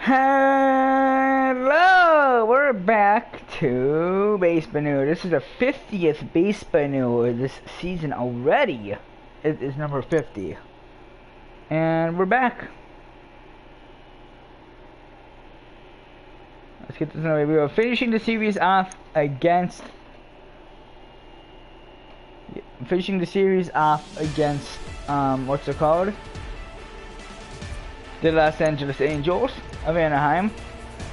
Hello, we're back to Basebnnou. This is the 50th Basebnnou this season already. It is number 50. And we're back. Let's get this underway. We are finishing the series off against what's it called? The Los Angeles Angels of Anaheim.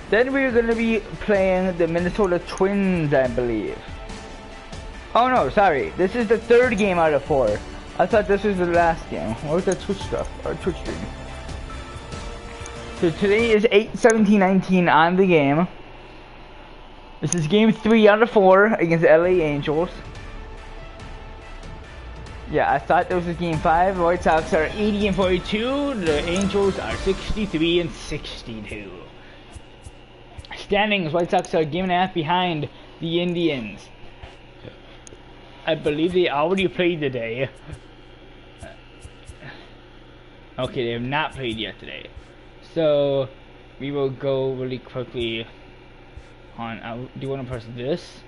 Then we're going to be playing the Minnesota Twins, I believe. Oh no, sorry. This is the third game out of 4. I thought this was the last game. What was that Twitch stuff? Or Twitch stream? So today is 8/17/19 on the game. This is game 3 out of 4 against the LA Angels. Yeah, I thought this was game 5. The White Sox are 80-42. The Angels are 63-62. Standings, White Sox are a game and a half behind the Indians. I believe they already played today. Okay, they have not played yet today. So, we will go really quickly on. Do you want to press this?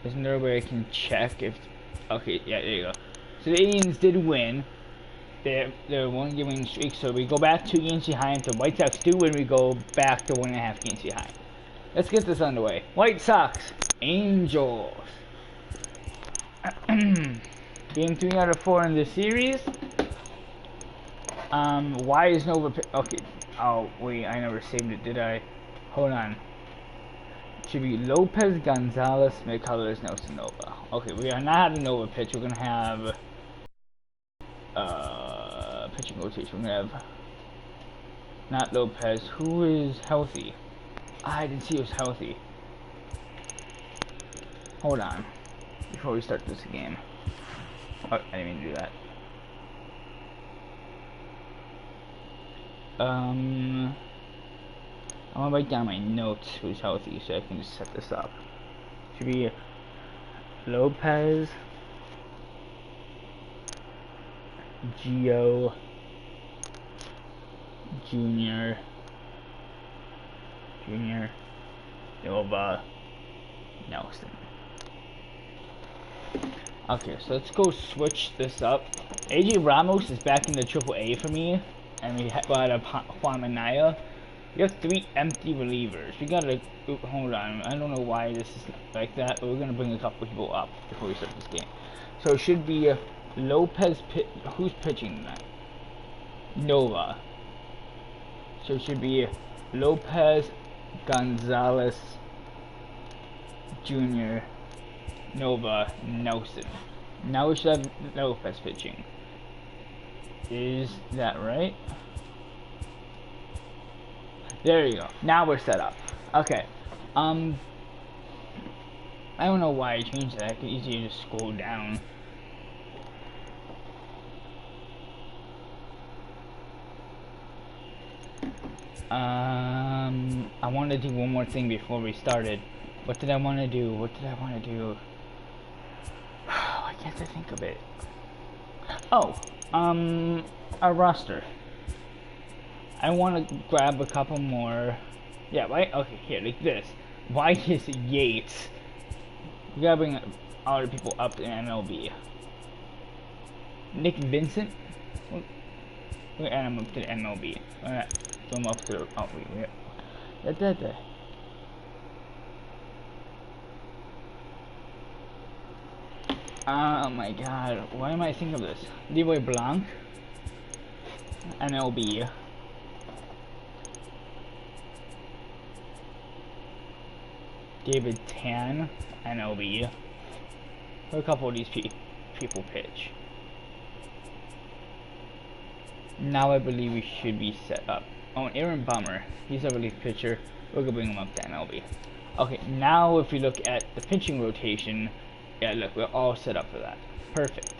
Isn't there a way I can check if... Okay, yeah, there you go. So the Indians did win. They're 1 game winning streak, so we go back 2 games behind. The White Sox do win, we go back to 1.5 games behind. Let's get this underway. White Sox, Angels. Game 3 out of 4 in this series. Why is Nova... Okay. Oh, wait, I never saved it, did I? Hold on. Should be Lopez, Gonzalez, McCullers, Nelson, Nova. Okay, we are not having Nova pitch. We're gonna have pitching rotation. We're gonna have not Lopez. Who is healthy? I didn't see who's healthy. Hold on, before we start this game. Oh, I didn't mean to do that. I want to write down my notes who's healthy so I can just set this up. Should be Lopez, Gio, Junior, Nova, Nelson. Okay, so let's go switch this up. AJ Ramos is back in the AAA for me, and we got a Juan Manaya. We have 3 empty relievers. We gotta hold on. I don't know why this is like that, but we're gonna bring a couple people up before we start this game. So it should be Lopez. Who's pitching tonight? Nova. So it should be Lopez, Gonzalez, Junior, Nova, Nelson. Now we should have Lopez pitching. Is that right? There you go. Now we're set up. Okay. I don't know why I changed that. I could easily just scroll down. I want to do one more thing before we started. What did I want to do? Why can't I think of it? Oh, our roster. I want to grab a couple more. Yeah, right? Okay, here, like this. Why is Yates? We gotta bring other people up in MLB. Nick Vincent? We're add him up to the MLB. Alright, throw him up to the... Oh, wait. Oh my god, why am I thinking of this? Leroy Blanc. MLB. David Tan, NLB. A couple of these people pitch. Now I believe we should be set up. Oh, and Aaron Bummer. He's a relief pitcher. We're gonna bring him up to NLB. Okay, now if we look at the pitching rotation, yeah, look, we're all set up for that. Perfect.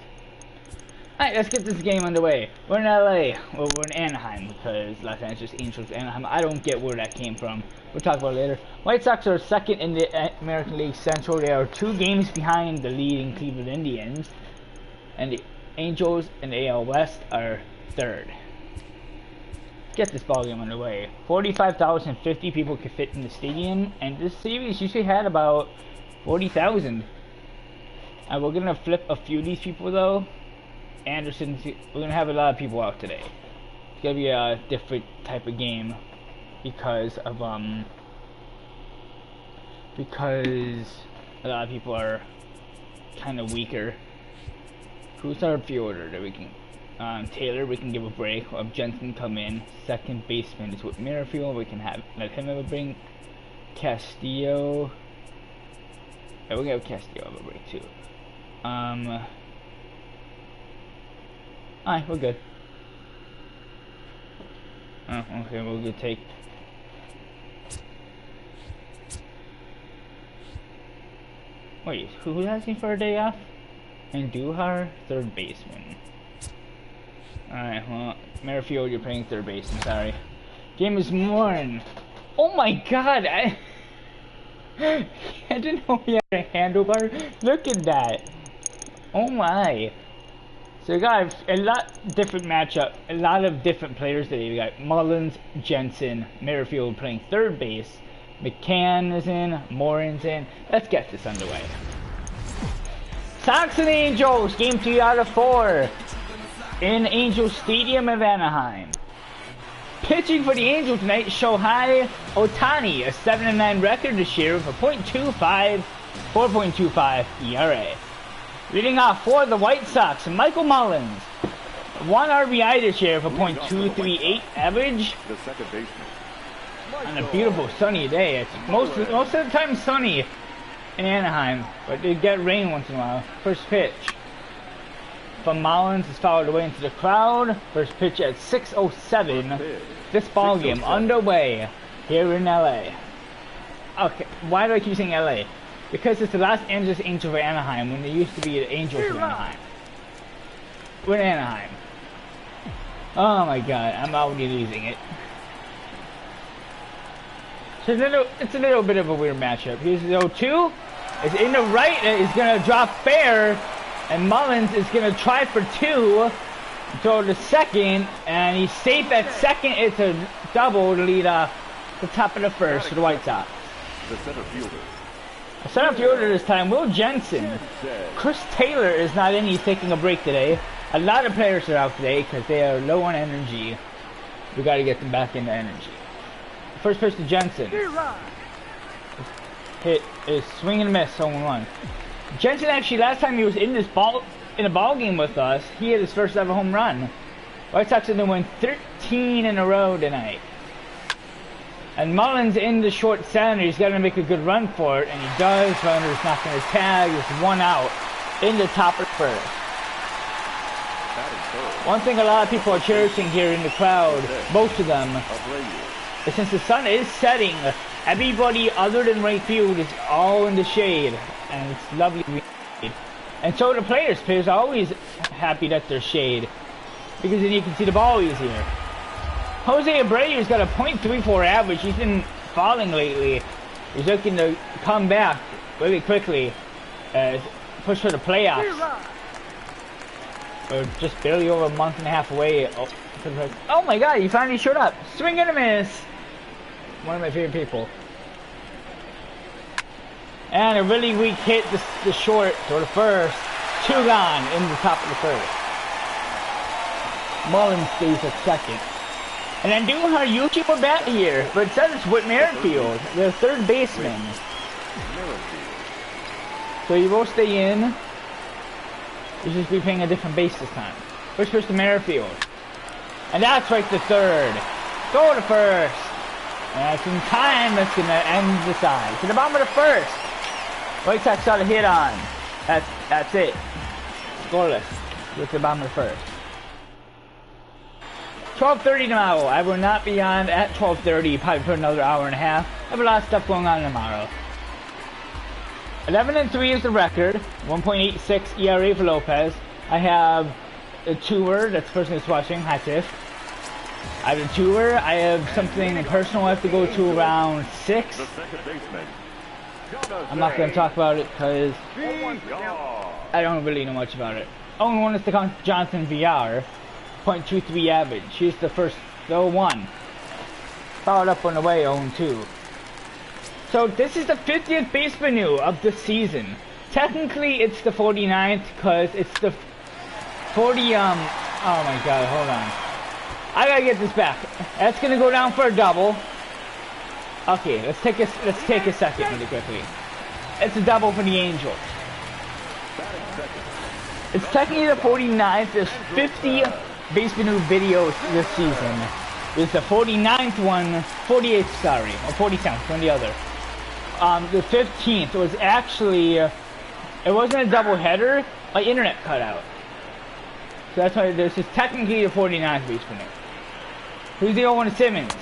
Alright, let's get this game underway. We're in LA. Well, we're in Anaheim because Los Angeles Angels, Anaheim. I don't get where that came from. We'll talk about it later. White Sox are second in the American League Central. They are 2 games behind the leading Cleveland Indians. And the Angels in the AL West are third. Get this ball game underway. 45,050 people could fit in the stadium, and this series usually had about 40,000. And we're gonna flip a few of these people though. Anderson, we're gonna have a lot of people out today. It's gonna be a different type of game because of because a lot of people are kind of weaker. Who's our fielder that we can? Taylor, we can give a break. We'll have Jensen come in. Second baseman is with Merrifield. We can let him have a break. Castillo. Yeah, we'll give Castillo have a break too. Alright, we're good. Oh, okay, we'll go take. Wait, who's asking for a day off? And Duhar, third baseman. Alright, well, Merrifield, you're playing third base, I'm sorry. Game is worn. Oh my god, I didn't know he had a handlebar. Look at that. Oh my. So we got a lot different matchup, a lot of different players today. We got Mullins, Jensen, Merrifield playing third base. McCann is in, Morin's in. Let's get this underway. Sox and Angels, game 3 out of 4 in Angels Stadium of Anaheim. Pitching for the Angels tonight, Shohei Ohtani, a 7-9 record this year with a .4.25 ERA. Leading off for the White Sox, Michael Mullins, 1 RBI this year with a .238 average. The second baseman. On a beautiful sunny day. It's most of the time sunny in Anaheim, but they get rain once in a while. First pitch from Mullins is fouled away into the crowd. First pitch at 6:07. This ball game underway here in LA. Okay, why do I keep saying LA? Because it's the Los Angeles Angels of Anaheim when they used to be the Angels of Anaheim. We're in Anaheim. Oh my god, I'm already losing it. So it's a little bit of a weird matchup. Here's the 0-2. It's in the right. It's going to drop fair. And Mullins is going to try for 2. Throw to second. And he's safe at second. It's a double to lead off the top of the first for the White Sox. The center fielder. The center fielder this time, Will Jensen. Chris Taylor is not in. He's taking a break today. A lot of players are out today because they are low on energy. We got to get them back into energy. First pitch to Jensen. Hit is swing and miss, 0-1. Jensen actually, last time he was in a ball game with us, he hit his first ever home run. White Sox are going to win 13 in a row tonight. And Mullins in the short center, he's got to make a good run for it, and he does. Runner's not going to tag. There's 1 out in the top of the first. One thing a lot of people are cherishing here in the crowd, most of them, since the sun is setting, everybody other than right field is all in the shade, and it's lovely. And so the players are always happy that there's shade, because then you can see the ball easier. Jose Abreu's got a .34 average. He's been falling lately. He's looking to come back really quickly, push for the playoffs. We're just barely over a month and a half away. Oh my god, he finally showed up. Swing and a miss. One of my favorite people. And a really weak hit the short to the first. 2 gone in the top of the first. Mullins stays at second. And then Duhar Yuchi for bat here, but it says it's with Merrifield, the third baseman. So he will stay in. He'll just be playing a different base this time. First pitch to Merrifield. And that's right to third. Go to first. And that's in time. That's going to end the side. To the bottom of the first. White Sox got a hit on. That's it. Scoreless. Go to the bottom of the first. 12:30 tomorrow. I will not be on at 12:30. Probably for another hour and a half. I have a lot of stuff going on tomorrow. 11-3 is the record. 1.86 ERA for Lopez. I have a tour. That's the person that's watching. Hi, Tiff. I have a tour. I have something personal I have to go to around 6. I'm not going to talk about it because I don't really know much about it. 0-1 is the Johnson VR. .23 average. Here's the first 0-1. Followed up on the way 0-2. So this is the 50th Basebnnou of the season. Technically it's the 49th because it's the 40 oh my god, hold on. I gotta get this back. That's gonna go down for a double. Okay, let's take a second really quickly. It's a double for the Angels. It's technically the 49th. There's 50 Basebnnou videos this season. There's the 49th one, 48th, sorry, or 47th, one the other. The 15th was actually, it wasn't a double header, my internet cut out. So that's why this is technically the 49th Basebnnou. Who's the 0-1 Simmons?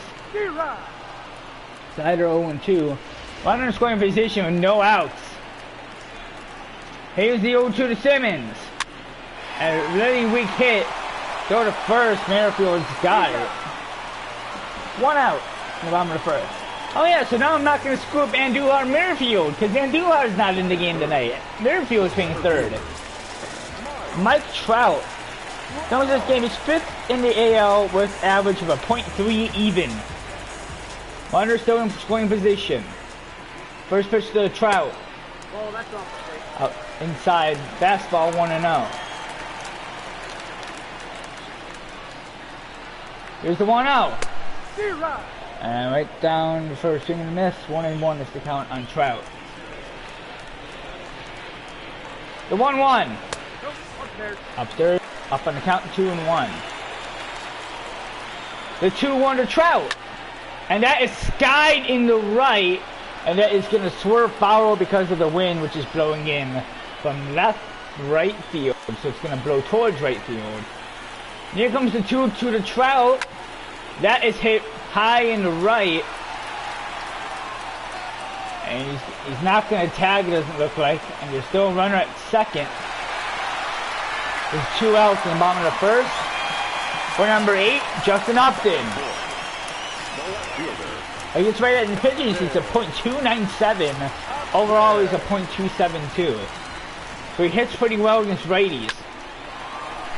Slider 0-2. Runner in scoring position with no outs. Here's the 0-2 to Simmons. A really weak hit. Go to first. Merrifield's got it. 1 out in the bottom of the first. Oh yeah, so now I'm not going to screw up Andujar Merrifield because Andujar's not in the game tonight. Merrifield's playing third. Mike Trout. Knows this game is 5th in the AL with average of a .3 even. Runner still in scoring position. First pitch to Trout. Oh, that's Out inside, fastball 1-0. Here's the 1-0. And right down for a swing and a miss. 1-1 is the count on Trout. The 1-1. Upstairs. Up on the count, 2-1. The 2-1 to Trout. And that is skied in the right. And that is going to swerve foul because of the wind, which is blowing in from left, right field. So it's going to blow towards right field. Here comes the 2-2 to Trout. That is hit high in the right. And he's not going to tag, it doesn't look like. And there's still a runner at second. There's 2 outs in the bottom of the first. For number 8, Justin Upton. He gets right at the pitches, it's a .297. Overall, he's a .272. So he hits pretty well against righties.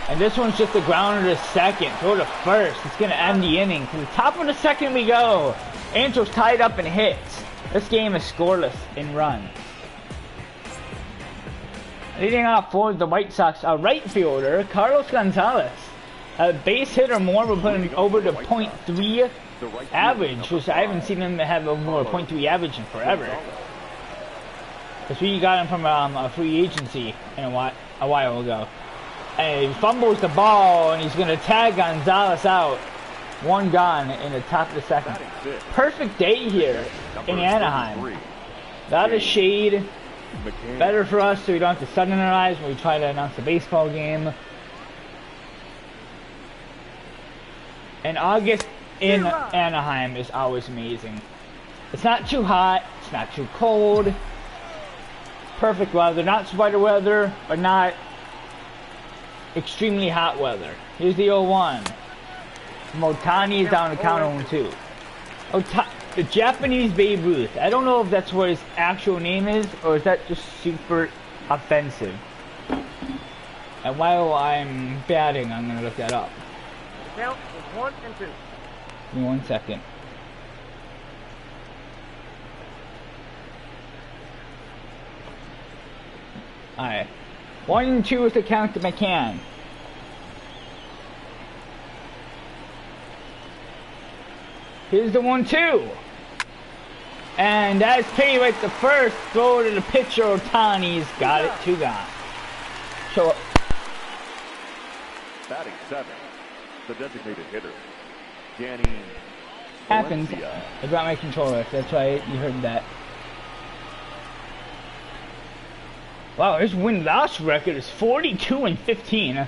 And this one's just a grounder to second. Throw to first. It's going to end the inning. To the top of the second we go. Angels tied up in hits. This game is scoreless in runs. Leading off for the White Sox, a right fielder, Carlos Gonzalez. A base hit or more will put him over to .3 average, which I haven't seen him have a more .3 average in forever. Because we got him from a free agency in a while ago. And he fumbles the ball, and he's going to tag Gonzalez out. 1 gone in the top of the second. Perfect day here in Anaheim. Without a shade. Better for us so we don't have to sun in our eyes when we try to announce a baseball game. And August in Anaheim is always amazing. It's not too hot, it's not too cold. Perfect weather, not spider weather, but not extremely hot weather. Here's the 0-1. Motani is down to count 0-2. The Japanese Babe Ruth. I don't know if that's what his actual name is, or is that just super offensive. And while I'm batting, I'm gonna look that up. The count is 1 and 2. Give me 1 second. Alright. 1 and 2 is the count to McCann. Here's the 1-2. And that's Penny right to first. Throw to the pitcher. Otani's got it. 2 gone. Show up. Batting 7th, the designated hitter, Danny Happens. Valencia. I dropped my controller. That's why you heard that. Wow, his win-loss record is 42-15.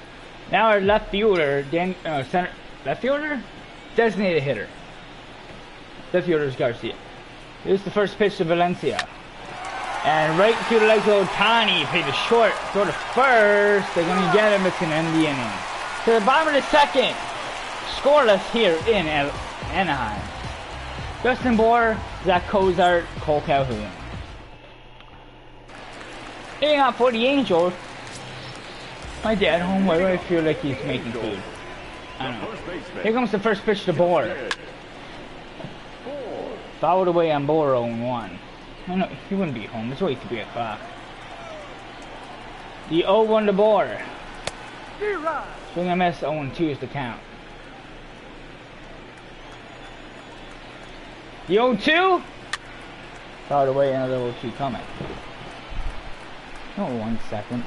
Now our left fielder, left fielder? Designated hitter. Left fielder is Garcia. Here's the first pitch to Valencia. And right to the legs of Otani. Pay the short. Throw to first. They're going to get him. It's going to end the inning. To the bottom of the second. Scoreless here in Anaheim. Justin Bohr, Zach Cozart, Cole Calhoun. Hitting out for the Angels. My dad home, why do I feel like he's making food? I don't know. Here comes the first pitch to Bohr. Fouled away on Bohr 0-1. I know, he wouldn't be home. It's way 3 o'clock. The 0-1 to Bohr. Swing and miss, 0-2 is the count. The 0-2? Fouled away, another 0-2 coming. Oh, 1 second.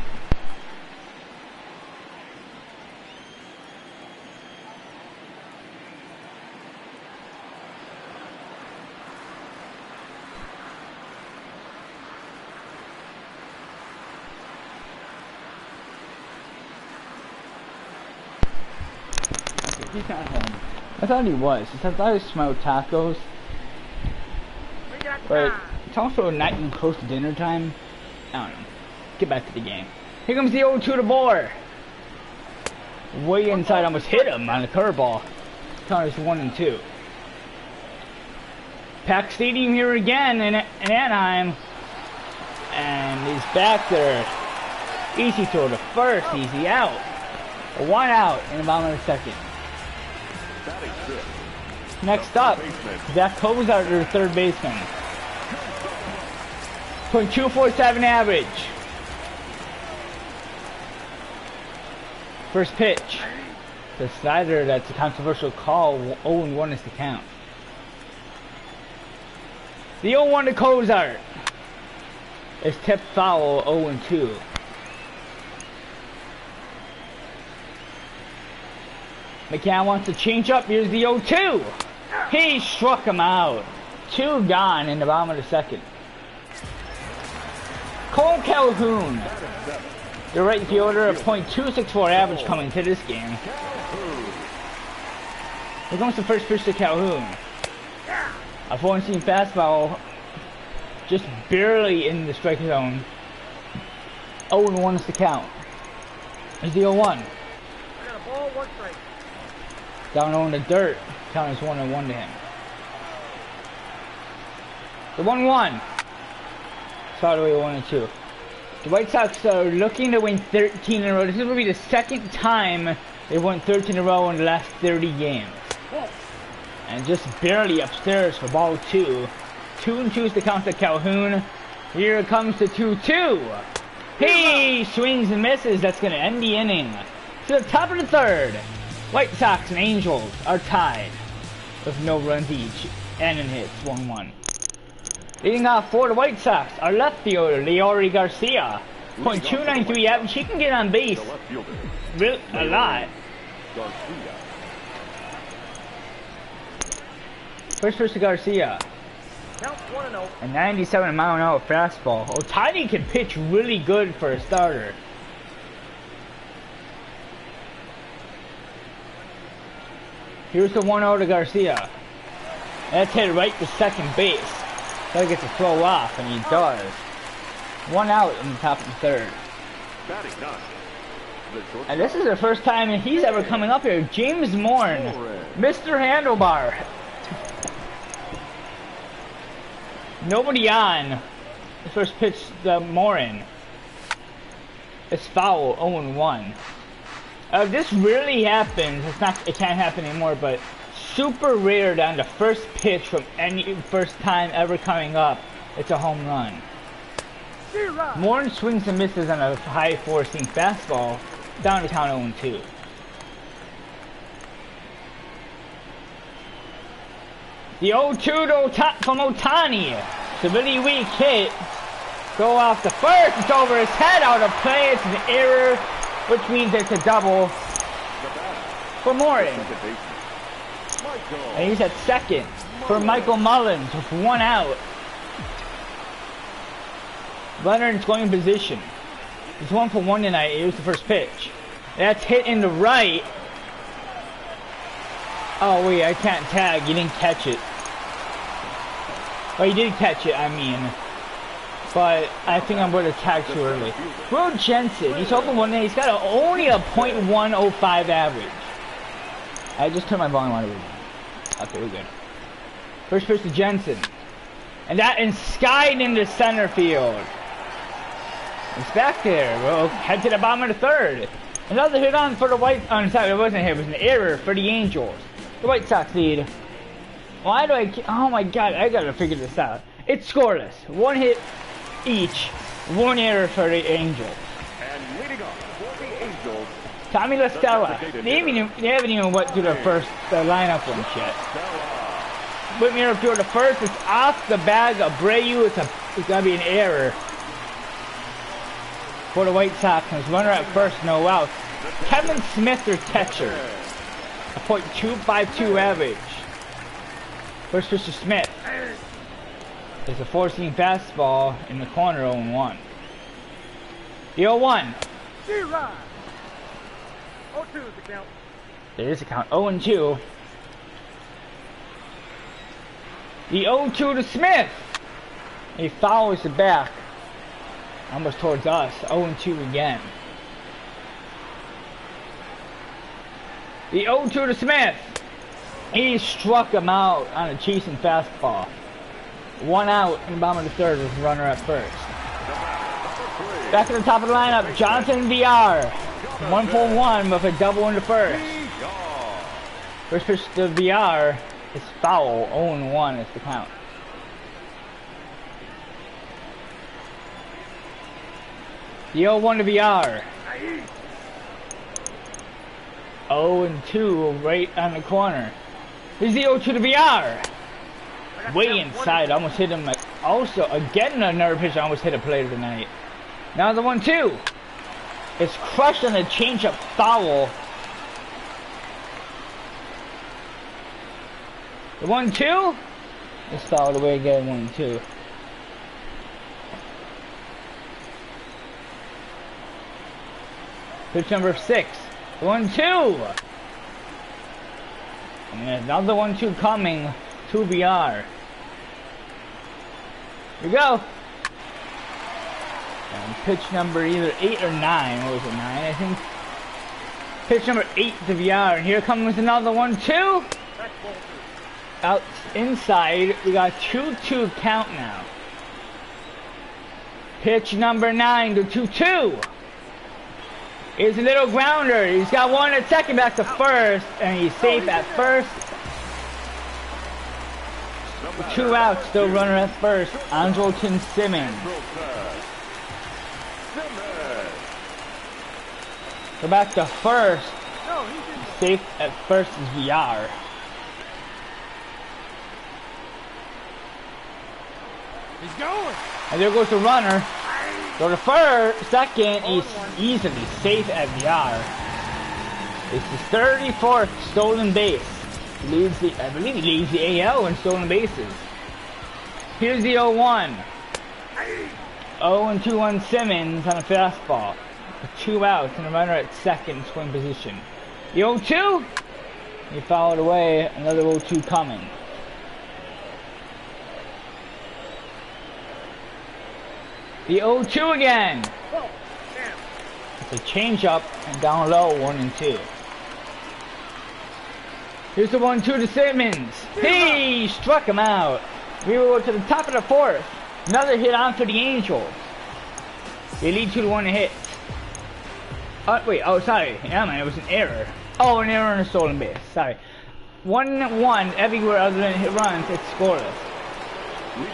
He's not home. I thought he was. I thought I smelled tacos. But it's also not even close to dinner time. I don't know. Get back to the game. Here comes the 0-2 to Bohr. Way inside, almost hit him on the curveball. Count is 1-2. Pack Stadium here again in Anaheim. And he's back there. Easy throw to first, easy out. 1 out in the bottom of the second. Next up, Zach Cozart, their third baseman. .247 average. First pitch. The slider, that's a controversial call. 0-1 is the count. The 0-1 to Cozart is tipped foul, 0-2. McCann wants to change up. Here's the 0-2. He struck him out. 2 gone in the bottom of the second. Cole Calhoun, the right fielder, a .264 average coming to this game. Here comes the first pitch to Calhoun. A 4-seam fastball, just barely in the strike zone. 0-1 is the count. Here's the 0-1. Ball, 1 strike. Down on the dirt. Count is 1-1 to him. The 1-1. Fouled away 1-2. The White Sox are looking to win 13 in a row. This will be the second time they've won 13 in a row in the last 30 games. And just barely upstairs for ball 2. 2-2 is the count to Calhoun. Here comes the 2-2. He swings and misses. That's going to end the inning. To the top of the third. White Sox and Angels are tied with no runs each and in hits 1-1. Leading off for the White Sox, our left fielder, Leori Garcia. .293 average. He can get on base a lot. First pitch to Garcia. A 97 mile an hour fastball. Ohtani can pitch really good for a starter. Here's the 1-0 to Garcia. That's hit right to second base. Gotta get the throw off, and he does. 1 out in the top of the third. And this is the first time he's ever coming up here. James Morn, Mr. Handlebar. Nobody on. The first pitch to Morin. It's foul, 0-1. This rarely happens. It can't happen anymore, but super rare that on the first pitch from any first time ever coming up, it's a home run. Morin swings and misses on a high 4-seam fastball, down to count 0-2. The 0-2 from Ohtani. It's a really weak hit. Go off the first. It's over his head, out of play. It's an error, which means it's a double for Morin. And he's at second for Michael Mullins with 1 out. Leonard's going in position. He's 1 for 1 tonight. Here's the first pitch. That's hit in the right. Oh wait, I can't tag. You didn't catch it. Oh, you did catch it, I mean. But I think I'm going to tag too early. Will Jensen, he's open one day. He's got only a .105 average. I just turned my volume on. Okay, we're good. First pitch to Jensen. And that is skied into center field. It's back there. We'll head to the bottom of the third. Another hit on for the White... sorry, it wasn't a hit. It was an error for the Angels. The White Sox lead. Why do I... Oh my god, I gotta figure this out. It's scoreless. One hit each. One error for the Angels. And leading off for the Angels, Tommy La Stella. They haven't even went through the lineup one yet. Whitmer up toward the first. It's off the bag of Abreu. It's gonna be an error for the White Sox. There's runner at first, no outs. Kevin Smith, their catcher. A .252 average. First pitch to Smith. It's a 4-seam fastball in the corner, 0-1. The 0-1. 0-2 is the count. There is a count. 0-2. The 0-2 to Smith. He follows it back. Almost towards us. 0-2 again. The 0-2 to Smith. He struck him out on a chasing fastball. One out in the bottom of the third with a runner at first. Back at the top of the lineup, Jonathan VR. 1-for-1 with a double in the first. First pitch to VR is foul. 0-1 is the count. The 0-1 to VR. 0-2 right on the corner. Here's the 0-2 to VR. Way inside, almost hit him. Also, again, another pitch. I almost hit a player tonight. Now the 1-2. It's crushed on a changeup foul. The 1-2. It's fouled away again. 1-2. Pitch number 6. 1-2. And another 1-2 coming to VR. Here we go. And pitch number either 8 or 9. What was it, 9 I think? Pitch number 8 to VR. And here comes another 1-2. Out inside. We got 2-2 count now. Pitch number 9 to 2-2. It's a little grounder. He's got one at second, back to first. And he's safe at first. 2 outs, still runner at first. Andrelton Simmons. Go back to first. Safe at first is VR. He's going. And there goes the runner. Go to first, second. He's easily safe at VR. It's the 34th stolen base. Leads the, I believe he leads the AL in stolen bases. Here's the 0-1. 0-2 on Simmons on a fastball. 2 outs and a runner at second in scoring position. The 0-2. He fouled away. Another 0-2 coming. The 0-2 again. It's a changeup and down low, 1-2. Here's the 1-2 to Simmons. He struck him out. We will go to the top of the fourth. Another hit on for the Angels. They lead 2-1 hit. Wait, oh sorry. Yeah man, it was an error. Oh, an error on a stolen base. Sorry. 1-1 everywhere other than hit runs, it's scoreless.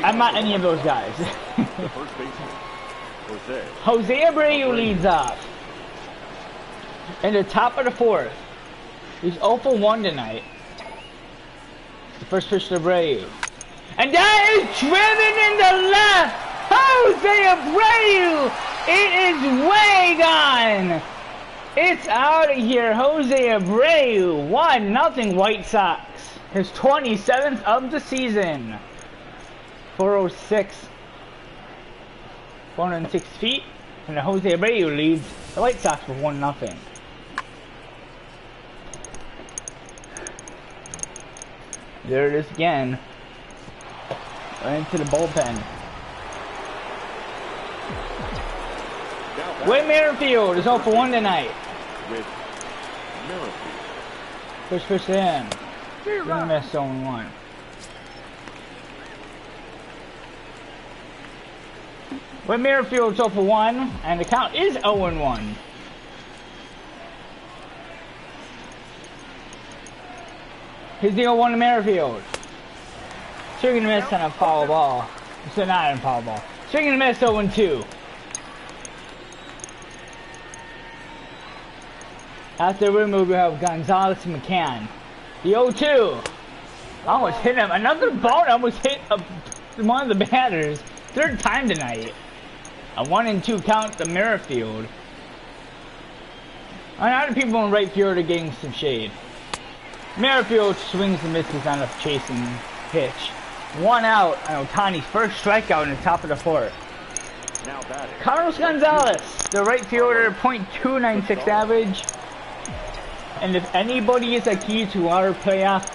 I'm not any of those guys. The first baseman, Jose Abreu leads off. In the top of the fourth. He's 0-for-1 tonight. The first pitch to Abreu. And that is driven in the left! Jose Abreu! It is way gone! It's out of here, Jose Abreu. 1-0 White Sox. His 27th of the season. 406. 406 feet. And the Jose Abreu leads the White Sox with 1-0. There it is again. Right into the bullpen. Whit Merrifield is 0 for 1 tonight. With Merrifield. First pitch to him. Gonna miss 0 1. Whit Merrifield's 0 for 1, and the count is 0 1. Here's the 0 1 to Merrifield. Swing and a miss on a foul ball. It's not a foul ball. Swing and a miss 0 2. After the move, we have Gonzalez and McCann. The 0-2. Almost hit him. Another ball almost hit one of the batters. Third time tonight. A 1-2 count to Merrifield. And other people in right field are getting some shade. Merrifield swings and misses on a chasing pitch. 1 out on Ohtani's first strikeout in the top of the 4th. Now batting. Carlos Gonzalez, the right fielder, .296 average. And if anybody is a key to our playoffs,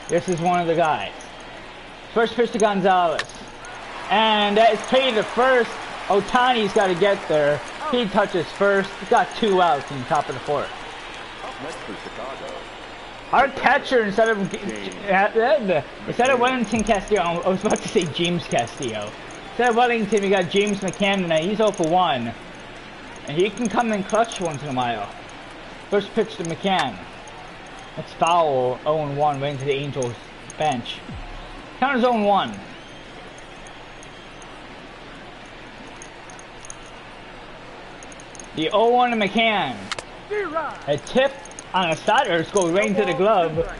this is one of the guys. First pitch to Gonzalez. And that is paid to first. Ohtani's got to get there. He touches first. He's got 2 outs in the top of the 4th. Up next for Chicago. Our catcher, instead of Wellington Castillo, I was about to say James Castillo. Instead of Wellington, we got James McCann tonight. He's 0 for 1. And he can come in clutch once in a while. First pitch to McCann. That's foul, 0 1, right into the Angels bench. Count is 0 1. The 0 1 to McCann. A tip on a slider goes right into the glove. The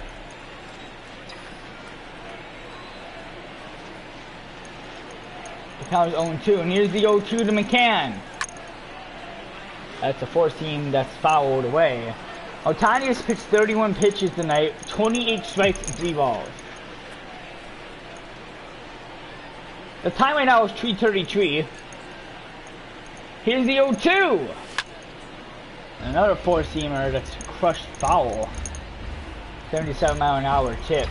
count is 0 2. And here's the 0 2 to McCann. That's a 4-seam that's fouled away. Ohtani has pitched 31 pitches tonight, 28 strikes and 3 balls. The time right now is 3:33. Here's the 0-2. Another 4-seamer that's crushed foul. 77-mile-an-hour tip.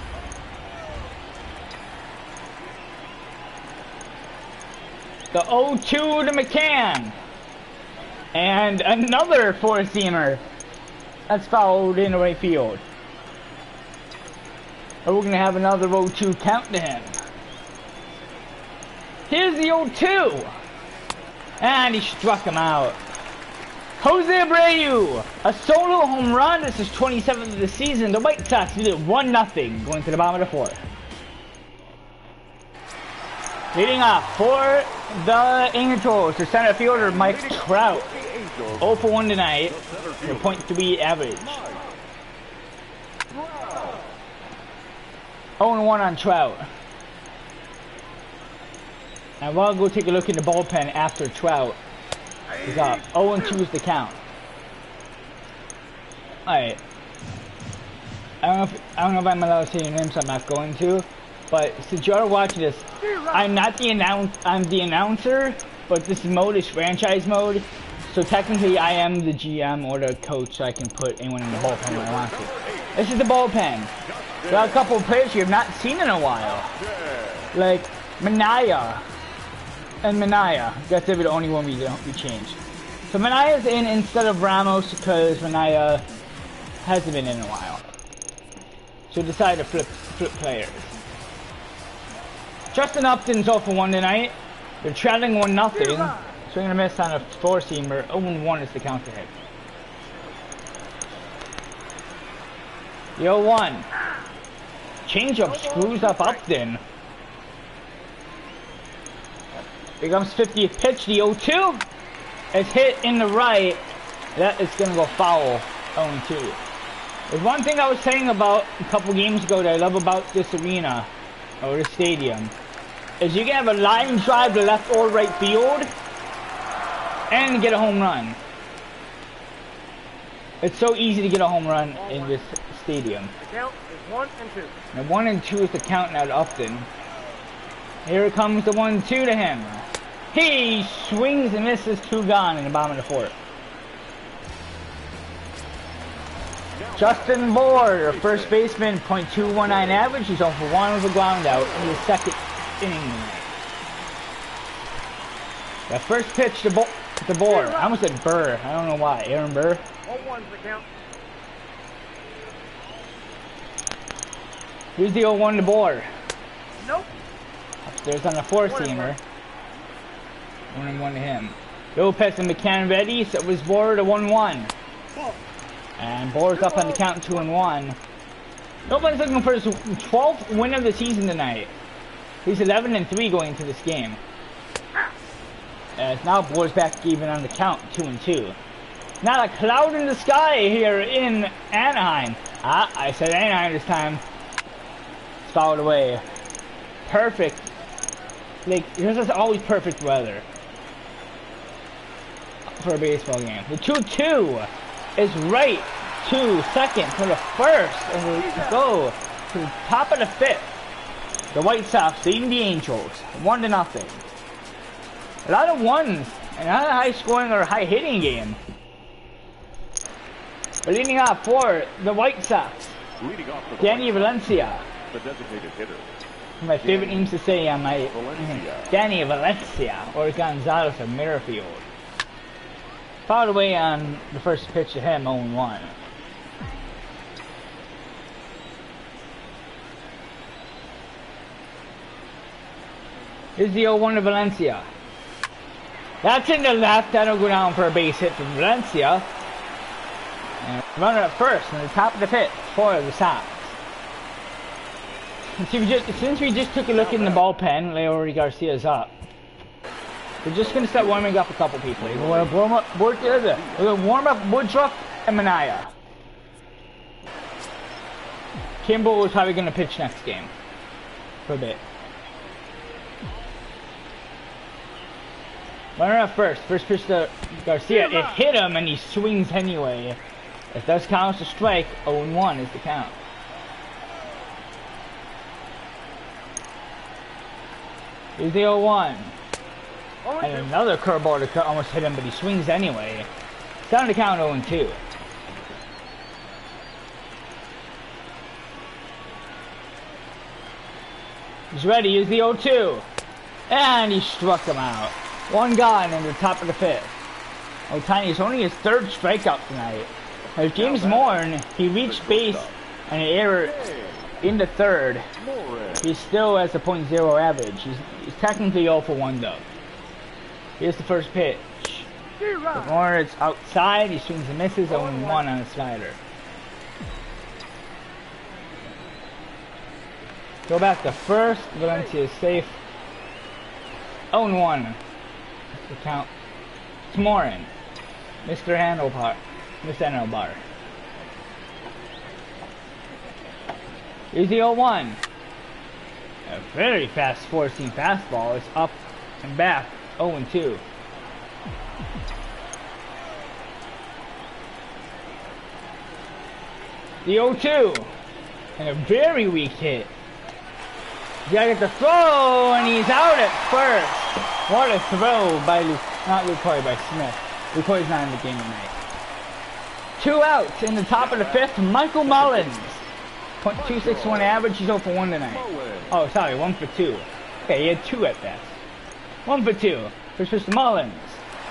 The 0-2 to McCann. And another 4-seamer that's fouled in the right field. And we're going to have another 0-2 count to him. Here's the 0-2. And he struck him out. Jose Abreu, a solo home run. This is 27th of the season. The White Sox did it 1-0 going to the bottom of the 4th. Leading off for the Angels, the center fielder Mike Trout. 0 for 1 tonight, with a .3 average. 0 1 on Trout. And we'll go take a look in the bullpen after Trout is up. 0 2 is the count. Alright. I don't know if I'm allowed to say your name, so I'm not going to. But since you're watching this, I'm the announcer, but this mode is franchise mode. So technically I am the GM or the coach, so I can put anyone in the bullpen when I want to. This is the bullpen. We got a couple of players you have not seen in a while. Like Manaya and Manaya. That's the only one we changed. So Manaya's in instead of Ramos because Manaya hasn't been in a while. So decided to flip players. Justin Upton's 0 for 1 tonight. They're trailing 1-0. Swing and a miss on a 4-seamer. 0 1 is the count to hit. The 0 1. Changeup screws up Upton. Becomes 50th pitch. The 0 2 is hit in the right. That is going to go foul. 0 2. There's one thing I was saying about a couple games ago that I love about this arena, or this stadium, is you can have a line drive to left or right field and get a home run. It's so easy to get a home run in this stadium. The count is 1 and 2. Now 1 and 2 is the count at Upton. Here comes the 1-2 to him. He swings and misses, 2 gone in the bottom of the 4th. Justin Bohr, first baseman, .219 average. He's 0 for 1 with a ground out in his 2nd inning. The first pitch to The Boar. I almost said Burr. I don't know why. Aaron Burr. 0-1's the count. Here's the 0-1 to Boar. Nope. Upstairs on the four-seamer. 1-1 to him. Lopez and McCann ready. So it was Boar to 1-1. And Boar's up on the count 2-1. Nobody's looking for his 12th win of the season tonight. He's 11-3 going into this game. As now Boar's back even on the count 2-2. Not a cloud in the sky here in Anaheim. I said Anaheim this time. It's fouled away. Perfect. Like, this is always perfect weather for a baseball game. The 2-2 is right to second for the first, and we go to the top of the fifth. The White Sox leading the Angels 1-0. A lot of ones, and not a high scoring or high hitting game. But leading off for the White Sox, Danny Valencia. The designated hitter. My favorite names to say on my Danny Valencia or Gonzalez of Merrifield. Fouled away on the first pitch to him, 0-1. Here's the 0-1 to Valencia. That's in the left. That'll go down for a base hit from Valencia. And runner at first in the top of the fifth for the Sox. Since we just took a look in the bullpen, Leori Garcia's up. We're just gonna start warming up a couple people. We're gonna warm up Woodruff and Manaya. Kimball is probably gonna pitch next game for a bit. Runner at first. First pitch to Garcia. It hit him and he swings anyway. If that counts a strike, 0-1 is the count. Here's the 0-1. And another curveball to almost hit him, but he swings anyway. It's down to count 0-2. He's ready. Here's the 0-2. And he struck him out. One gone in the top of the fifth. Otani's only his third strikeout tonight. As James Morn, he reached base and an error in the third. He still has a .0 average. He's technically 0 for 1 though. Here's the first pitch. Morn is outside. He swings and misses. 0-1 on a slider. Go back to first. Valencia is safe. 0-1. The count. It's Morin. Mr. Handlebar. Mr. Handlebar. Here's the 0-1. A very fast 4-seam fastball. It's up and back. 0-2. The 0-2. And a very weak hit. You gotta get the throw, and he's out at first. What a throw by not Lucroy, by Smith. Lucroy's not in the game tonight. 2 outs in the top of the fifth. Michael Mullins. .261 average. He's 0 for 1 tonight. Oh, sorry, 1 for 2. Okay, he had 2 at best. 1 for 2. First pitch to Mullins.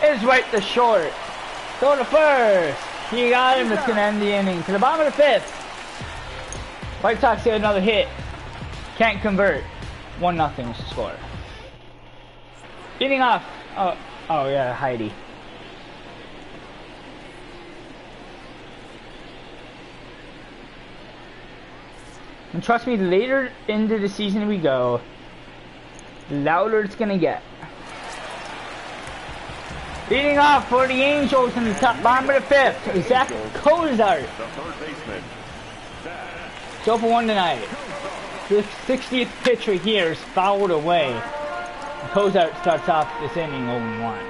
Is right to short. Throw to first. He got him. That's gonna end the inning. To the bottom of the fifth. White Sox get another hit. Can't convert. 1-0 is the score. Getting off. Oh yeah, Heidi. And trust me, the later into the season we go, the louder it's gonna get. Leading off for the Angels in the top bottom of the fifth, Zach Cozart. 0 for 1 tonight. The 60th pitch right here is fouled away. Cozart starts off this inning 0-1.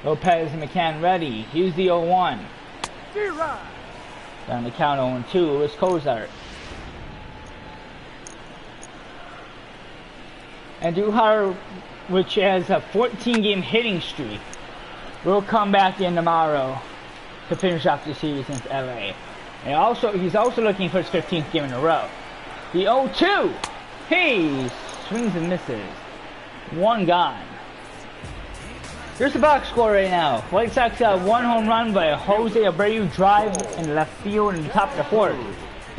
Lopez and McCann ready. Here's the 0-1. Down the count 0-2 is Cozart. And Duhar, which has a 14-game hitting streak, will come back in tomorrow to finish off the series against LA. And he's also looking for his 15th game in a row. The 0-2. He swings and misses. 1 gone. Here's the box score right now. White Sox got 1 home run by Jose Abreu drive in left field in the top of the 4th.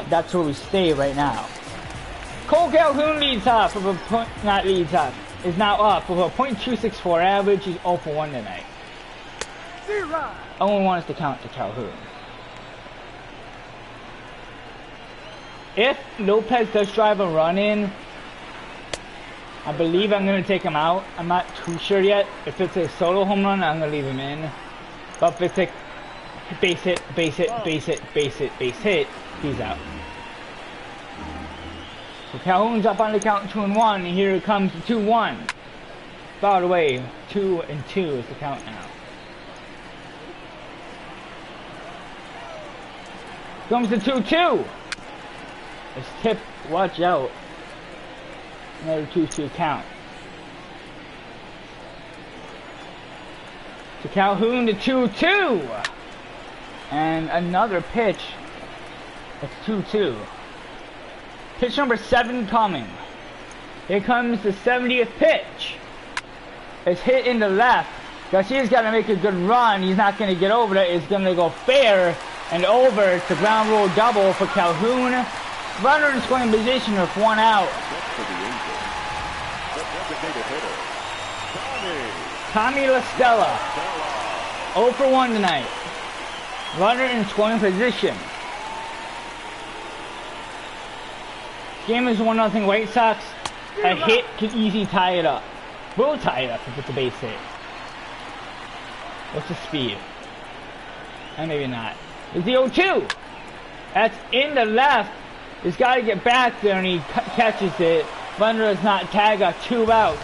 That's where we stay right now. Cole Calhoun leads off with a point, not leads off, is now up with a .264 average. He's 0 for 1 tonight. 0-1 is the count to Calhoun. If Lopez does drive a run in, I believe I'm going to take him out. I'm not too sure yet. If it's a solo home run, I'm going to leave him in. But if it's a base hit, base hit, base hit, base hit, base hit, he's out. So Calhoun's up on the count 2-1, and here comes the 2-1. Fouled away. 2-2 is the count now. Comes the 2-2. It's tipped. Watch out. Another 2-2 count. To Calhoun, the 2-2. And another pitch. It's 2-2. Pitch number 7 coming. Here comes the 70th pitch. It's hit in the left. Garcia's got to make a good run. He's not going to get over it. It's going to go fair and over. It's a ground rule double for Calhoun. Runner in scoring position with 1 out. Tommy La Stella. 0 for 1 tonight. Runner in scoring position. Game is 1-0 White Sox. A hit can easily tie it up. Will tie it up if it's a base hit. What's the speed? And maybe not. It's the 0-2. That's in the left. He's got to get back there, and he catches it. Runner does not tag out. 2 outs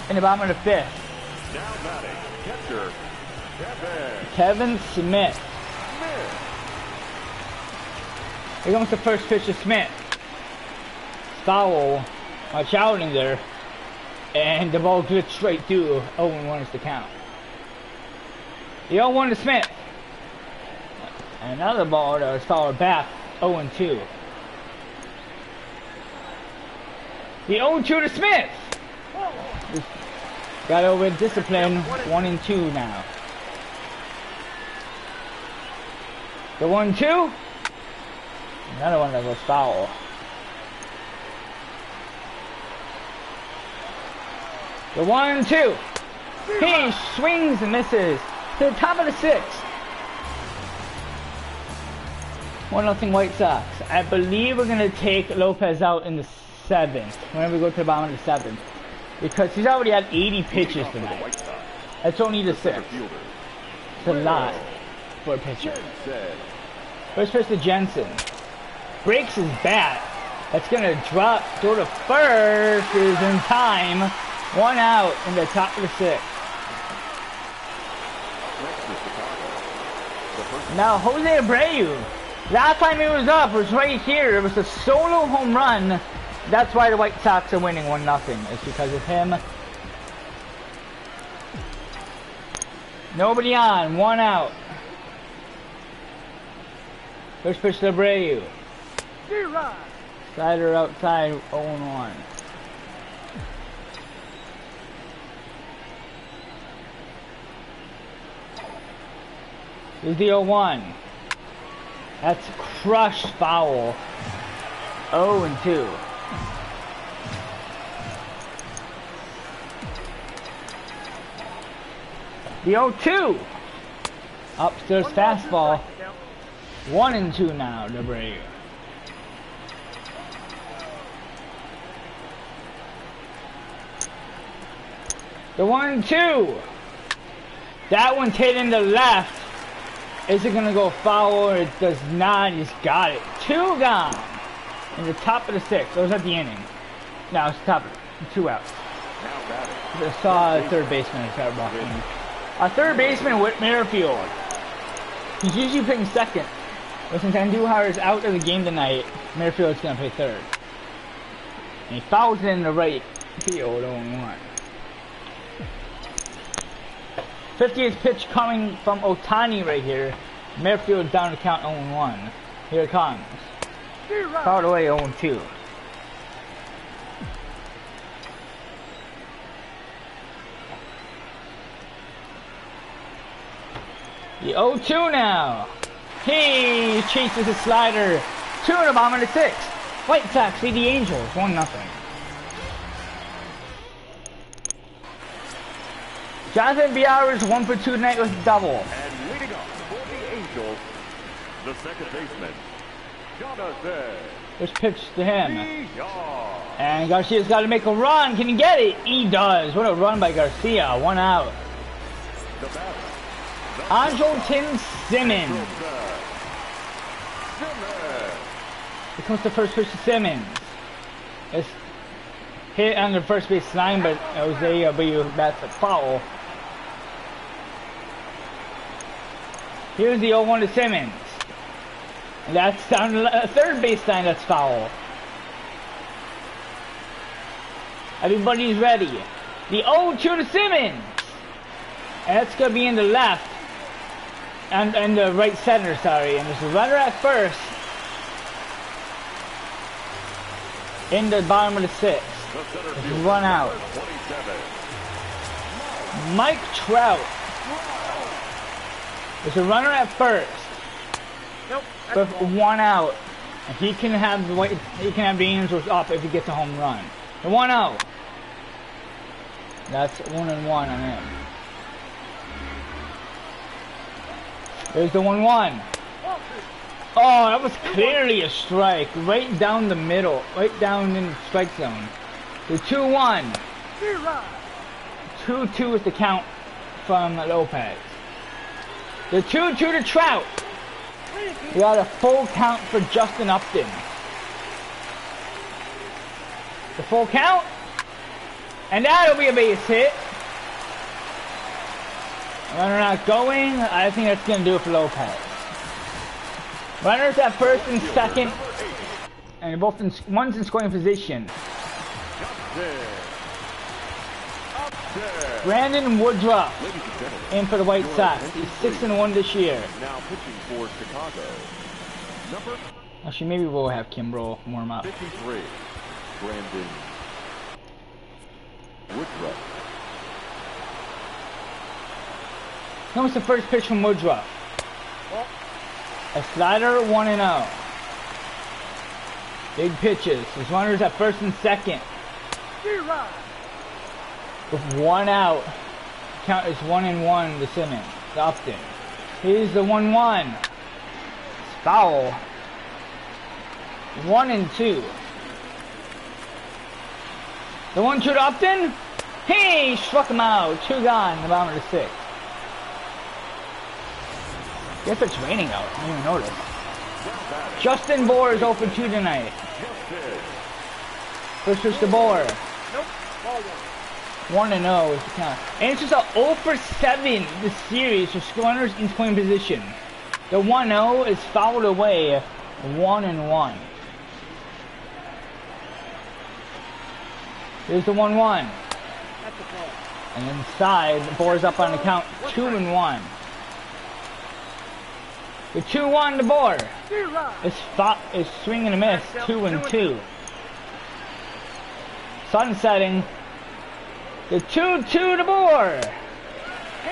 in the bottom of the 5th. Now batting, catcher, Kevin Smith. Here comes the first pitch to Smith. Foul. Watch out in there. And the ball glitched straight through. 0-1 is the count. The 0-1 to Smith. Another ball that was fouled back. 0-2. The 0-2 to Smith. Got over discipline. 1-2 now. The 1-2. Another one that goes foul. The 1-2. He swings and misses to the top of the 6th. 1-0 White Sox. I believe we're gonna take Lopez out in the 7th. Whenever we go to the bottom of the 7th, because he's already had 80 pitches tonight. That's only the 6th. It's a lot for a pitcher. First pitch to Jensen. Breaks his bat. That's gonna drop. Throw to first. Is in time. 1 out in the top of the 6th. Now Jose Abreu. Last time he was up was right here. It was a solo home run. That's why the White Sox are winning 1-0. It's because of him. Nobody on. 1 out. First pitch to Abreu. Slider outside. 0-1. Here's the 0-1. That's crushed foul. 0-2. The 0-2. Upstairs fastball. 1-2 now, Abreu. The 1-2. That one's hit in the left. Is it gonna go foul or it does not? He's got it. 2 gone. In the top of the 6th. Those at the inning. No, it's top of 2 outs. I saw a third baseman start walking. A third baseman, Whit Merrifield. He's usually playing second. But since Andujar is out of the game tonight, Merrifield's gonna play third. And he fouls it in the right field. 0-1. 50th pitch coming from Ohtani right here. Merrifield down to count 0-1. Here it comes. Fouled away 0-2. The 0-2 now. He chases a slider. 2 in the bottom of the 6th. White Sox lead the Angels 1-0. Jonathan Biara's 1 for 2 tonight with a double. And leading off for the Angels, the second baseman, Jonathan. First pitch to him. Biara. And Garcia's got to make a run. Can he get it? He does. What a run by Garcia. 1 out. The batter, Andrelton Simmons. Simmons. Here comes the first pitch to Simmons. It's hit on the first base line, but Jose bats a foul. Here's the 0-1 to Simmons. And that's down the third base line, that's foul. Everybody's ready. The 0-2 to Simmons. And that's going to be in the left. And the right center, sorry. And there's a runner at first. In the bottom of the 6th. There's 1 out. Mike Trout. There's a runner at first. Nope. With 1 out. And he can have the Angels up if he gets a home run. The 1 out. That's 1-1 on him. There's the 1-1. Oh, that was clearly a strike. Right down the middle. Right down in the strike zone. The 2-1. 2-2 is the count from Lopez. The 2-2 to Trout. We got a full count for Justin Upton. The full count. And that'll be a base hit. Runner not going. I think that's going to do it for Lopez. Runners at first and second. And both one's in scoring position. Brandon Woodruff in for the White Sox. He's 6-1 this year. Now pitching for Chicago. Number Actually, maybe we'll have Kimbrel warm up. 53, Brandon Woodruff. Comes the first pitch from Woodruff. A slider, 1-0. Big pitches. There's runners at first and second. With 1 out. Count is 1-1 to Simmons. To Upton. Here's the 1-1. It's foul. 1-2. The 1-2 to Upton. He struck him out. 2 gone in the bottom of the 6th. Guess it's raining out. I didn't even notice. Justin Bohr is 0 for 2 tonight. First pitch to Bohr. Nope. Ball 1-0 is the count. And it's just a 0 for 7 this series for runners in scoring position. The 1-0 is fouled away. 1-1. Here's the 1-1. That's a ball. And inside, Bohr's up on the count. 2-1. The 2-1 to Bohr. It's swing and a miss. 2-2. Sun setting. The 2-2 to Bohr.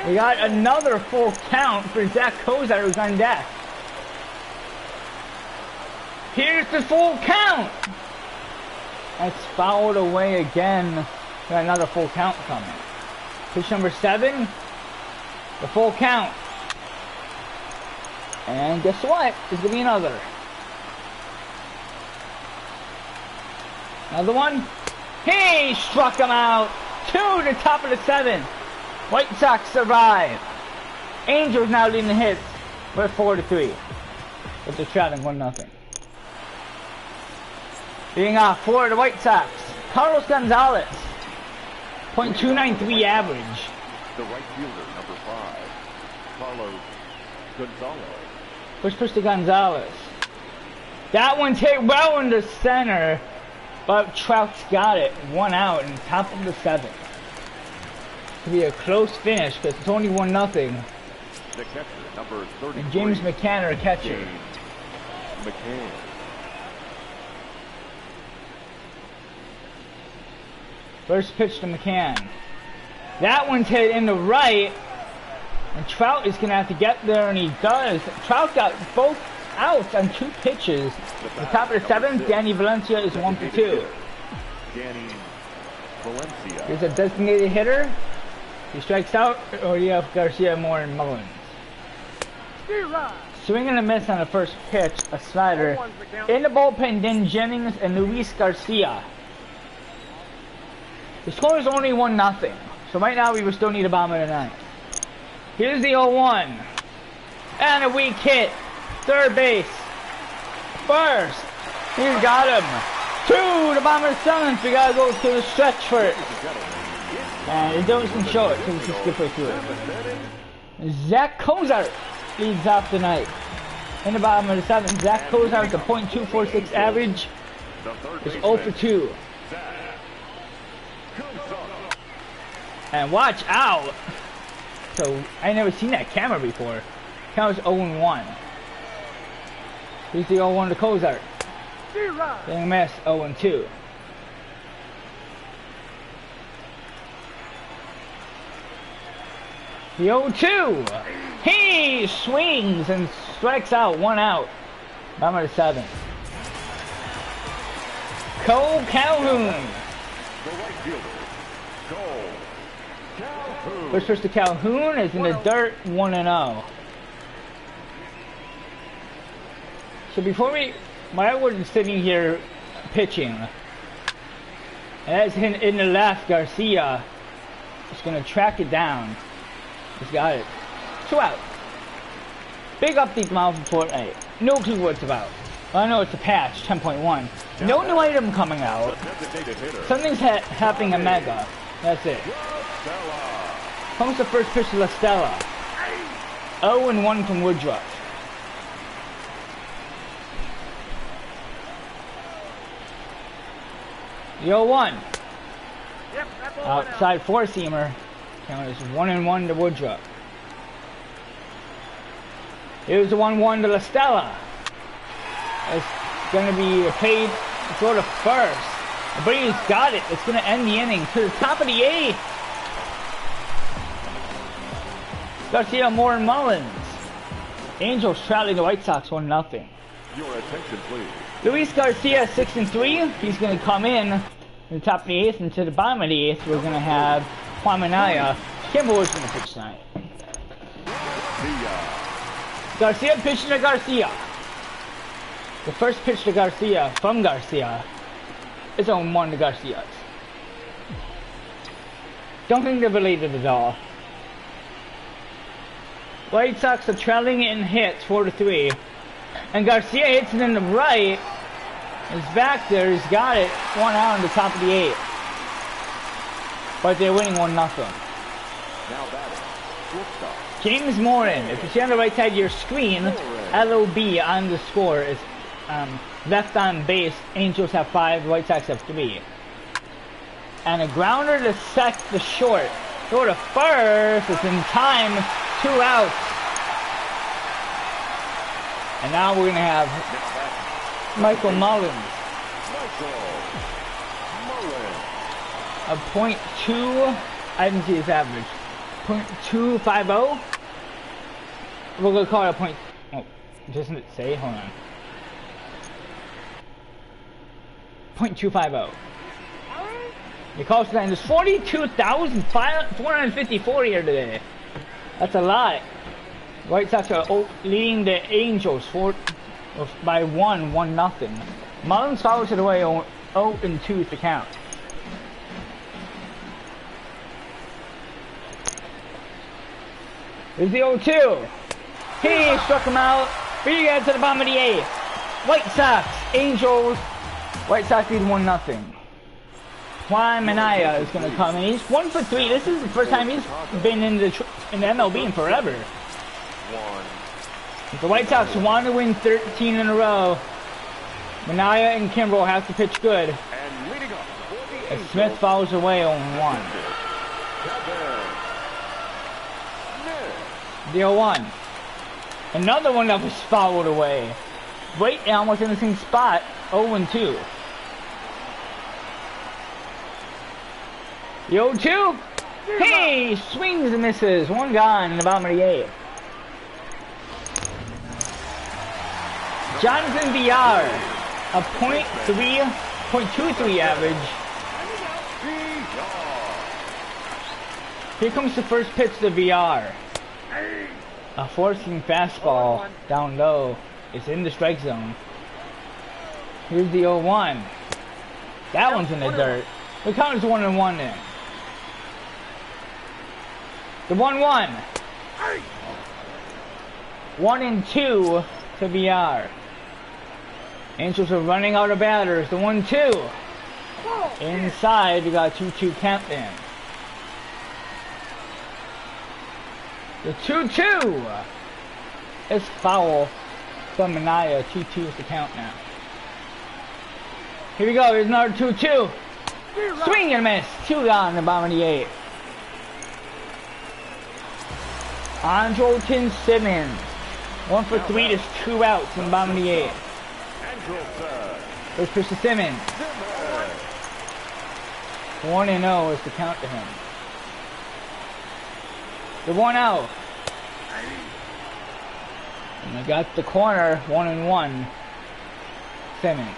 We got another full count for Zach Kozar, who's on deck. Here's the full count. That's fouled away again. We got another full count coming. Pitch number 7. The full count. And guess what? There's going to be another. Another one. He struck him out. 2 to the top of the 7th. White Sox survive. Angels now leading the hits. We're 4-3. But they're trailing 1-0. Leading off for the White Sox. Carlos Gonzalez. .293 average. The right fielder, number 5, Carlos Gonzalez. First pitch to Gonzalez. That one's hit well into center, but Trout's got it. 1 out in top of the 7th. It'll be a close finish because it's only 1-0. The catcher, number 33. And James McCann, our catcher. James McCann. First pitch to McCann. That one's hit in the right. And Trout is going to have to get there, and he does. Trout got both outs on 2 pitches. The top of the 7th, Danny Valencia is 1 for 2. Danny Valencia. Here's a designated hitter. He strikes out, or you have Garcia, Moore, and Mullins. Swing and a miss on the first pitch, a slider. In the bullpen, then Jennings and Luis Garcia. The score is only 1-0. So right now we will still need a bottom of the 9th. Here's the 0-1. And a weak hit. Third base. First. He's got him. 2, the bottom of the 7th. We gotta go to the stretch first. And it doesn't show it, so we can skip right through it. Zach Cozart leads off tonight. In the bottom of the 7th, Zach Cozart with a .246 average is 0 for 2. And watch out! So, I never seen that camera before. Count was 0-1. Here's the 0-1 to Cozart. Getting a miss, 0-2. The 0-2. He swings and strikes out, 1 out. Bottom of the 7th. Cole Calhoun. First pitch to Calhoun is in the dirt, 1-0. So before when I was sitting here pitching, and that's in the left, Garcia is going to track it down. He's got it. 2 out. Big update tomorrow from Fortnite. No clue what it's about. Well, I know it's a patch, 10.1. No new item coming out. Something's happening in Mega. That's it. Comes the first pitch to La Stella. 0-1 from Woodruff. The 0-1. Outside 4-seamer. Count is 1-1 to Woodruff. Here's the 1-1 to La Stella. It's going to be paid to go to first. Brady's got it. It's going to end the inning to the top of the 8th. Garcia, Moore, and Mullins. Angels traveling the White Sox 1-0. Your attention, please. Luis Garcia 6-3. He's going to come in the top of the 8th, and to the bottom of the 8th, we're going to have Juan Minaya. Kimball is going to pitch tonight. Garcia pitching to Garcia. The first pitch to Garcia from Garcia is 0-1 to Garcia. Don't think they're related at all. White Sox are trailing in hits 4-3. And Garcia hits it in the right. He's back there, he's got it. 1 out on the top of the 8th. But they're winning 1-0. Now batting, shortstop. James Morin, if you see on the right side of your screen, LOB on the score is left on base. Angels have 5, White Sox have 3. And a grounder to the short. Go to first, it's in time, 2 outs. And now we're going to have Michael Mullins. A .2, I didn't see his average. .250. We're going to call it a point. Oh, doesn't it say? Hold on. .250. The call stand is 42,454 here today. That's a lot. White Sox are leading the Angels by 1-0. Mullins follows it away 0-2 to count. Here's the 0-2. He struck him out. We get to the bottom of the 8th. White Sox, Angels. White Sox lead 1-0. Juan Minaya is going to come in. He's 1 for 3. This is the first time he's been in the MLB in forever. If the White Sox want to win 13 in a row, Minaya and Kimbrel have to pitch good. As Smith follows away 0-1. The 0-1. Another one that was fouled away. Right, almost in the same spot. 0-2. The 0-2. Hey, swings and misses. One gone in the bottom of the eighth. Jonathan VR, a .23 average. Here comes the first pitch to VR. A four-seam fastball down low. It's in the strike zone. Here's the 0-1. That one's in the dirt. The count is 1-1 then. The 1-1. 1-2 to VR. Angels are running out of batters. The 1-2. Inside, we got 2-2 count in. The 2-2 is foul from Manaya. 2-2 is the count now. Here we go. Here's another 2-2. Swing and miss. 2 gone in the bottom of the eighth. Andrelton Simmons. 1 for 3. There's 2 outs in the bottom of the eighth. First pitch to Simmons. 1-0 is the count to him. The 1-0. And I got the corner. 1-1. Simmons.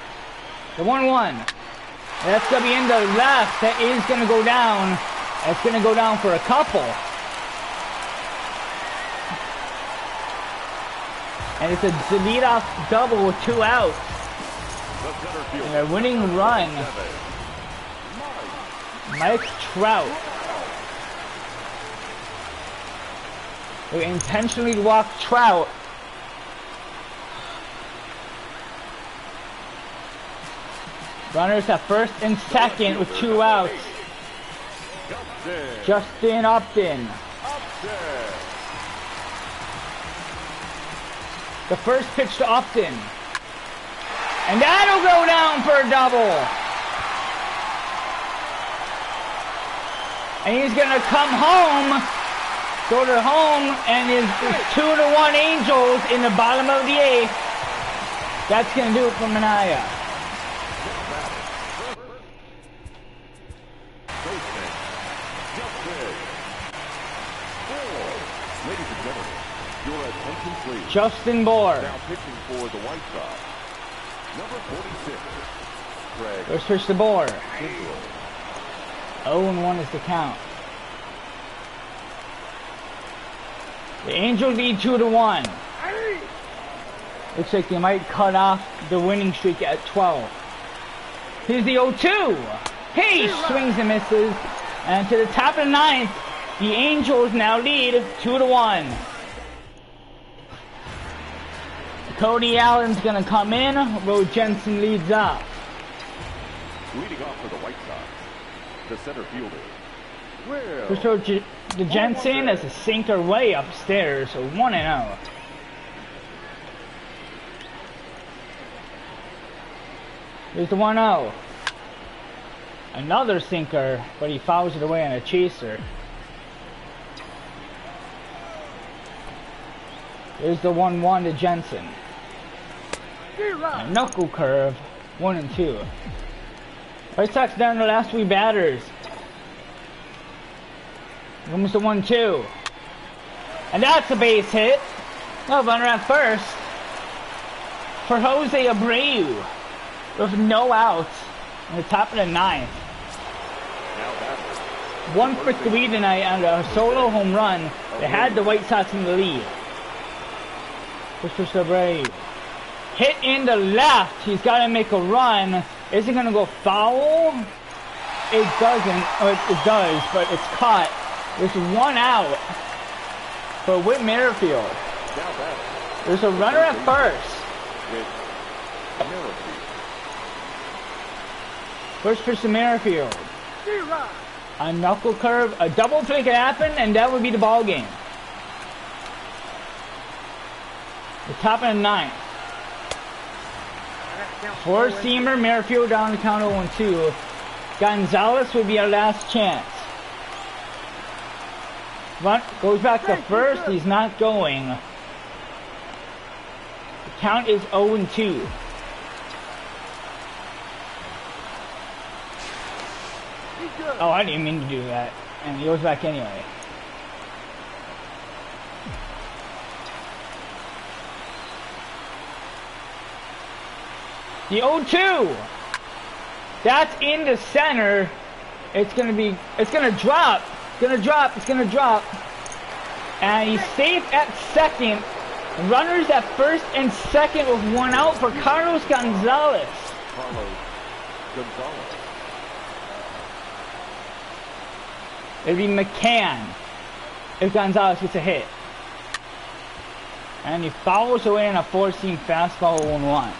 The 1-1. That's going to be in the left. That is going to go down. That's going to go down for a couple. And it's a leadoff double with 2 outs. And a winning run. Mike Trout. They intentionally walked Trout. Runners at first and second with 2 outs. Justin Upton. The first pitch to Upton. And that'll go down for a double. And he's going to come home. Go to home, and is 2-1 Angels in the bottom of the eighth. That's going to do it for Manaya. Ladies and gentlemen, your attention please. Justin Bohr. Now pitching for the White Sox, number 46, Greg. First pitch to Bohr. 0-1 is the count. The Angels lead 2-1. Looks like they might cut off the winning streak at 12. Here's the 0-2. He swings and misses. And to the top of the ninth, the Angels now lead 2-1. Cody Allen's gonna come in. Ro Jensen leads up. Leading off for the White Sox, the center fielder. So the Jensen as a sinker way upstairs, so 1-0. Here's the 1-0. Another sinker, but he fouls it away on a chaser. Here's the 1-1 to Jensen. A knuckle curve, 1-2. White Sox down to the last 3 batters. Comes the 1-2. And that's a base hit. No runner at first. For Jose Abreu. There's no outs in the top of the ninth. 1 for 3 tonight on a solo home run. They had the White Sox in the lead. Mr. Abreu. Hit in the left. He's got to make a run. Is it going to go foul? It doesn't. Or it does, but it's caught. There's 1 out for Whit Merrifield. There's a runner at first. First pitch to Merrifield. A knuckle curve, a double play could happen, and that would be the ball game. The top of the ninth. Four-seamer, Merrifield down the count 0-2. Gonzalez would be our last chance. Run, goes back to first, he's not going. The count is 0-2. Oh, I didn't mean to do that. And he goes back anyway. The 0-2. That's in the center. It's gonna drop. It's gonna drop. And he's safe at second. Runners at first and second with one out for Carlos Gonzalez. It'd be McCann if Gonzalez gets a hit. And he fouls away in a four-seam fastball 0-1.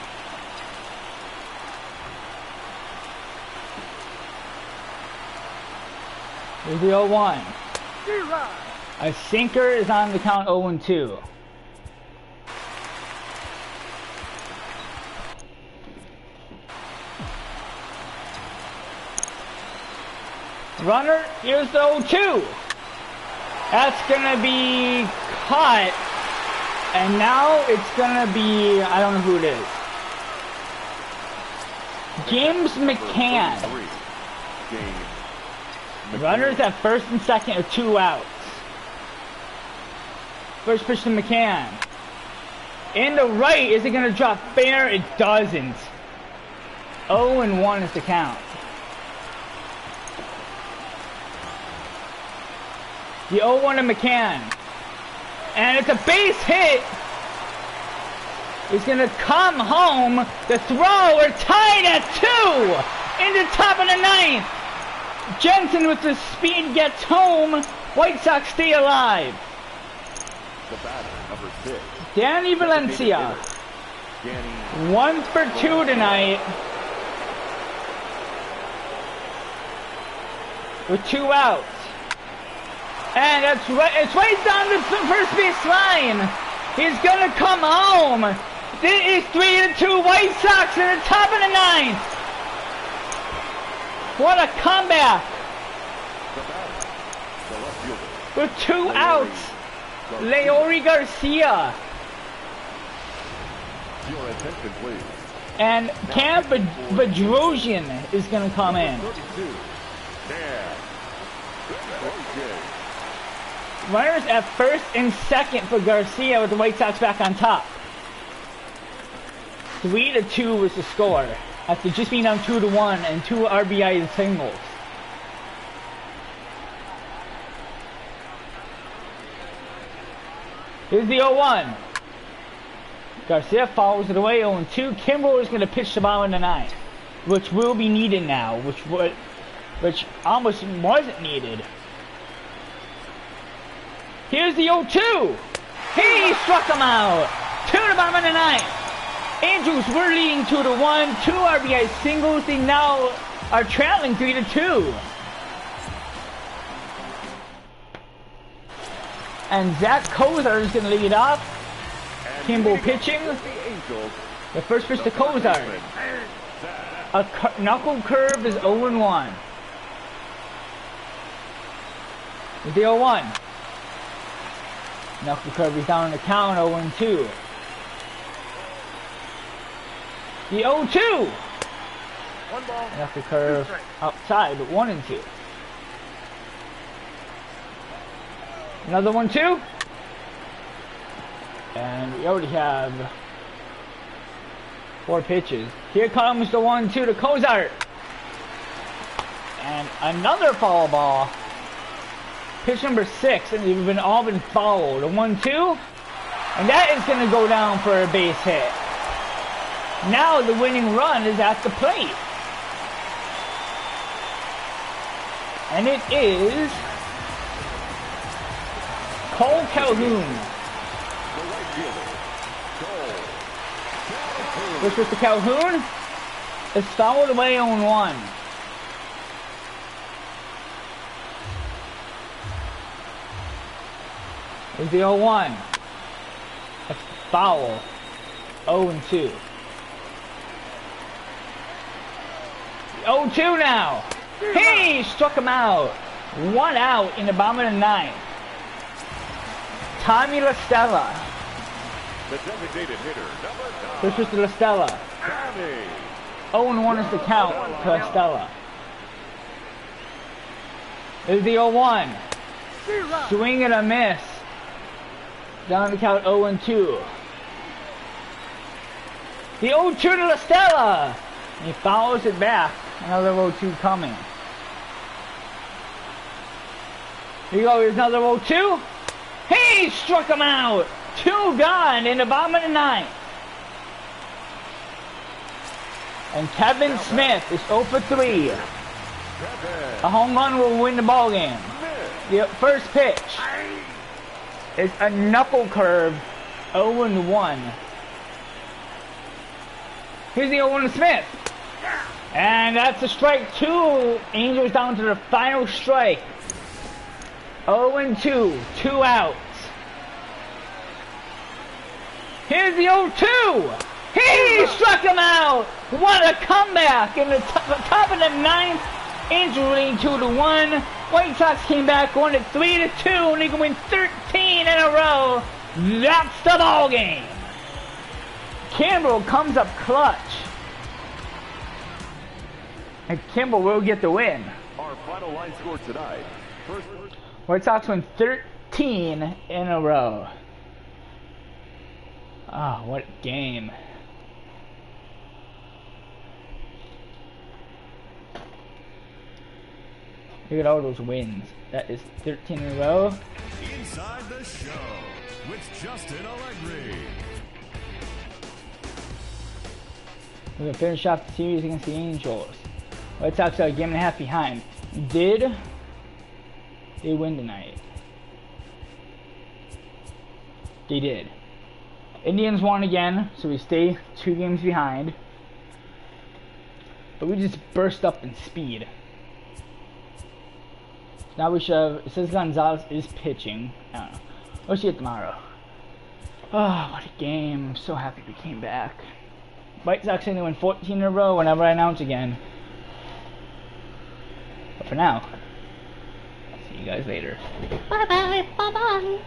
Here's the 0-1. A sinker is on the count 0-2. Runner, here's the 0-2. That's gonna be caught. And now it's gonna be, I don't know who it is. James McCann. Runners at first and second are 2 outs. First pitch to McCann. In the right, is it gonna drop fair? It doesn't. 0-1 is the count. The 0-1 to McCann. And it's a base hit. He's gonna come home. The throw, we're tied at 2 in the top of the 9th. Jensen with the speed gets home. White Sox stay alive. The batter, number 6. Danny Valencia. 1 for 2 tonight. With 2 outs. And it's right down the first base line. He's gonna come home. It is 3-2 White Sox in the top of the 9th. What a comeback. With 2 outs. Leori Garcia. Your attention, please. And Cam Bedrosian is gonna come in. Runners at first and second for Garcia with the White Sox back on top. 3-2 was the score after just being down 2-1 and 2 RBI singles. Here's the 0-1. Garcia follows it away 0-2. Kimbrough is going to pitch the bottom of the 9th, which will be needed now, which almost wasn't needed. Here's the 0-2. He struck him out. 2 to the bottom of the 9th. Angels were leading 2-1. 2 RBI singles. They now are trailing 3-2. And Zach Kozar is going to lead off. Kimball pitching. The first pitch to Kozar. A knuckle curve is 0-1. With the 0-1. Knuckle curve is down on the count, 0-2. The 0-2. 1 ball. Knuckle curve outside, 1-2. Another 1-2. And we already have 4 pitches. Here comes the 1-2 to Kozart. And another foul ball. Pitch number 6, and they've all been fouled. A 1-2, and that is going to go down for a base hit. Now the winning run is at the plate. And it is Cole Calhoun. Which was the Calhoun is fouled away on 1. Is the 0-1. That's foul. 0-2. 0-2 now. He struck him out. 1 out in the bottom of the 9th. Tommy La Stella. The designated hitter, number 9. This was the La Stella. 0-1 is the count to La Stella. There's the 0-1. Swing and a miss. Down to count 0-2. The 0-2 to La Stella. He follows it back. Another 0-2 coming. Here you go. Here's another 0-2. He struck him out. 2 gone in the bottom of the 9th. And Kevin Smith is 0 for 3. A home run will win the ball game. The first pitch is a knuckle curve, 0-1. Here's the 0-1 to Smith. And that's a strike 2. Angels down to the final strike. 0-2, 2 outs. Here's the 0-2. He struck him out. What a comeback in the top of the 9th. Angels leading 2-1. White Sox came back, won it 3-2, and they can win 13 in a row. That's the ball game. Kimbrel comes up clutch. And Kimbrel will get the win. Our final line score tonight. First, White Sox win 13 in a row. Ah, what a game. Look at all those wins. That is 13 in a row. Inside the Show with Justin Allegri. We're going to finish off the series against the Angels. White Sox are a game and a half behind. Did they win tonight? They did. Indians won again, so we stay 2 games behind. But we just burst up in speed. Now we should have, it says Gonzalez is pitching. I don't know. We'll see it tomorrow. Oh, what a game. I'm so happy we came back. White Sox only win 14 in a row whenever I announce again. But for now, see you guys later. Bye bye. Bye bye.